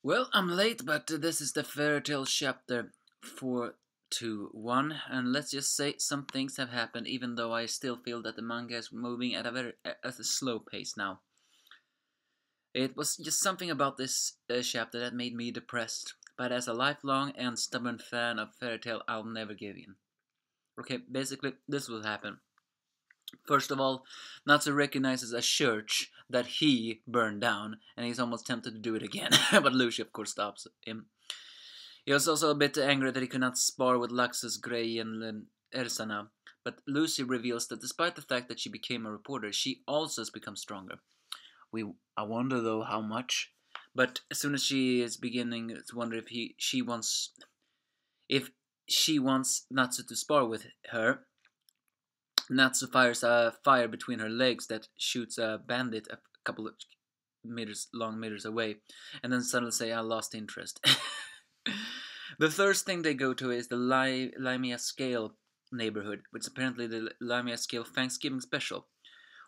Well, I'm late, but this is the fairy tale chapter 421, and let's just say some things have happened, even though I still feel that the manga is moving at a slow pace now. It was just something about this chapter that made me depressed, but as a lifelong and stubborn fan of fairy tale, I'll never give in. Okay, basically, this will happen. First of all, Natsu recognizes a church that he burned down, and he's almost tempted to do it again, but Lucy, of course, stops him. He was also a bit angry that he could not spar with Luxus, Grey, and Ersa now, but Lucy reveals that despite the fact that she became a reporter, she also has become stronger. I wonder though how much. But as soon as she is beginning to wonder if she wants Natsu to spar with her, Natsu fires a fire between her legs that shoots a bandit a couple of meters away, and then suddenly say, "I lost interest." The first thing they go to is the Lamia Scale neighborhood, which is apparently the Lamia Scale Thanksgiving special,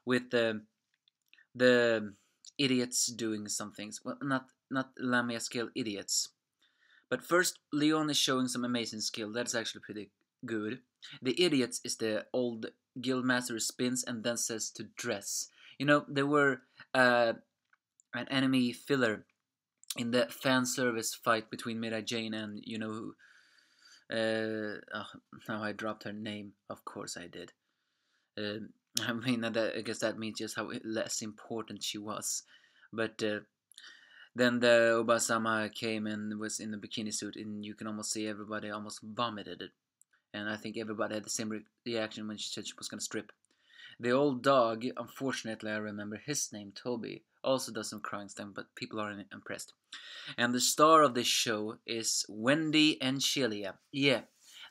with the idiots doing some things. Well, not Lamia Scale idiots. But first, Leon is showing some amazing skill. That's actually pretty good. The idiots is the old guildmaster who spins and then says to dress. You know, there were an enemy filler in the fan service fight between Mira Jane and you know who. Now I dropped her name. Of course I did. I mean, I guess that means just how less important she was. But then the Obasama came and was in a bikini suit, and you can almost see everybody almost vomited it. And I think everybody had the same reaction when she said she was going to strip. The old dog, unfortunately I remember his name, Toby, also does some crying stuff, but people aren't impressed. And the star of this show is Wendy and Celia. Yeah,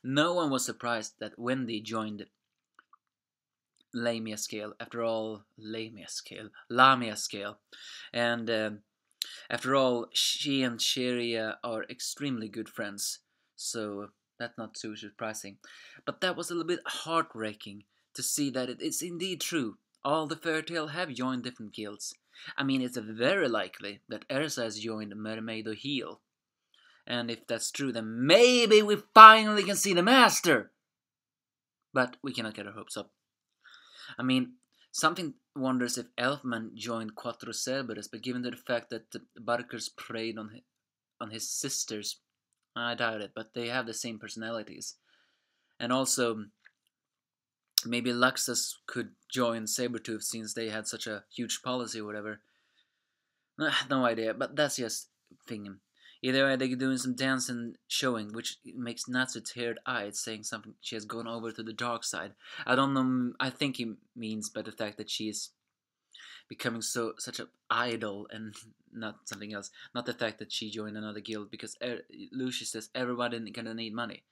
no one was surprised that Wendy joined Lamia Scale. After all, Lamia Scale. And after all, she and Celia are extremely good friends, so that's not too surprising. But that was a little bit heartbreaking to see that it's indeed true. All the fairy tale have joined different guilds. I mean, it's very likely that Ersa has joined Mermaid or Heel. And if that's true, then maybe we finally can see the Master! But we cannot get our hopes up. I mean, something wonders if Elfman joined Quattro Cerberus, but given the fact that the Barkers preyed on his sisters, I doubt it, but they have the same personalities. And also, maybe Luxus could join Sabretooth since they had such a huge policy or whatever. No idea, but that's just thinking. Either way, they're doing some dance and showing, which makes Natsu teared-eyed, saying something she has gone over to the dark side. I don't know, I think he means by the fact that she is becoming such an idol and not something else. Not the fact that she joined another guild, because Lucy says everybody gonna need money.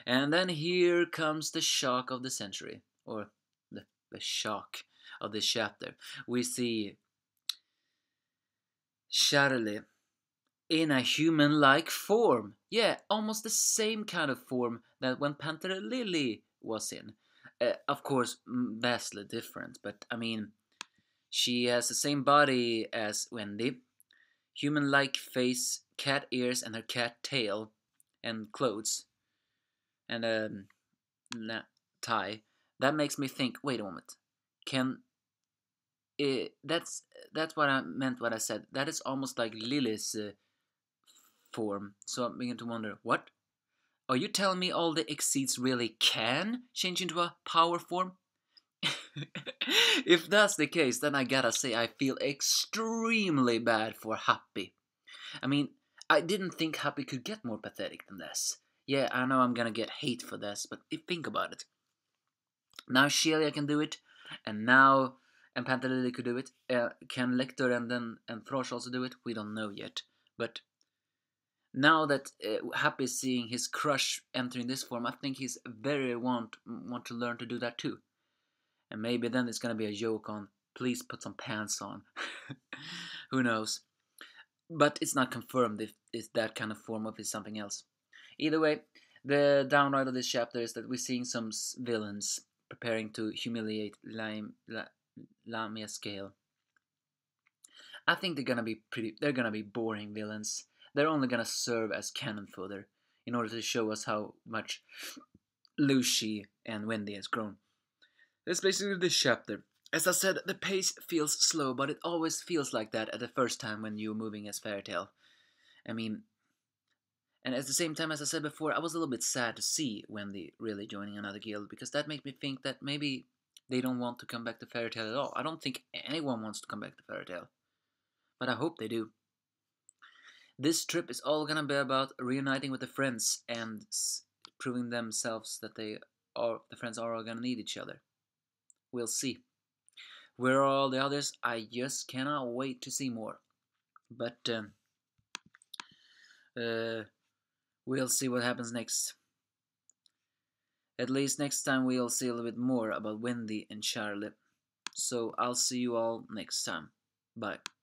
And then here comes the shock of the century, or the shock of this chapter. We see Charle in a human-like form. Yeah, almost the same kind of form that when Panther Lily was in. Of course, vastly different, but I mean, she has the same body as Wendy, human-like face, cat ears, and her cat tail, and clothes, and a tie. That makes me think. Wait a moment. That's what I meant. What I said. That is almost like Lily's form. So I'm beginning to wonder, what? Are you telling me all the exceeds really can change into a power form? If that's the case, then I gotta say I feel extremely bad for Happy. I mean, I didn't think Happy could get more pathetic than this. Yeah, I know I'm gonna get hate for this, but think about it. Now Shelia can do it, and now Panther Lily could do it. Can Lecter and Throsh also do it? We don't know yet, but now that Happy is seeing his crush entering this form, I think he's very want to learn to do that too. And maybe then it's gonna be a joke on, please put some pants on. Who knows? But it's not confirmed if it's that kind of form or if it's something else. Either way, the downright of this chapter is that we're seeing some villains preparing to humiliate Lamia Scale. I think they're gonna be boring villains. they're only gonna serve as cannon fodder in order to show us how much Lucy and Wendy has grown. That's basically this chapter. As I said, the pace feels slow, but it always feels like that at the first time when you're moving as Fairytale. I mean, and at the same time, as I said before, I was a little bit sad to see Wendy really joining another guild, because that made me think that maybe they don't want to come back to Fairytale at all. I don't think anyone wants to come back to Fairytale, but I hope they do. This trip is all gonna be about reuniting with the friends and proving themselves that the friends are all gonna need each other. We'll see. Where are all the others? I just cannot wait to see more. But uh, we'll see what happens next. At least next time we'll see a little bit more about Wendy and Charle. So I'll see you all next time. Bye.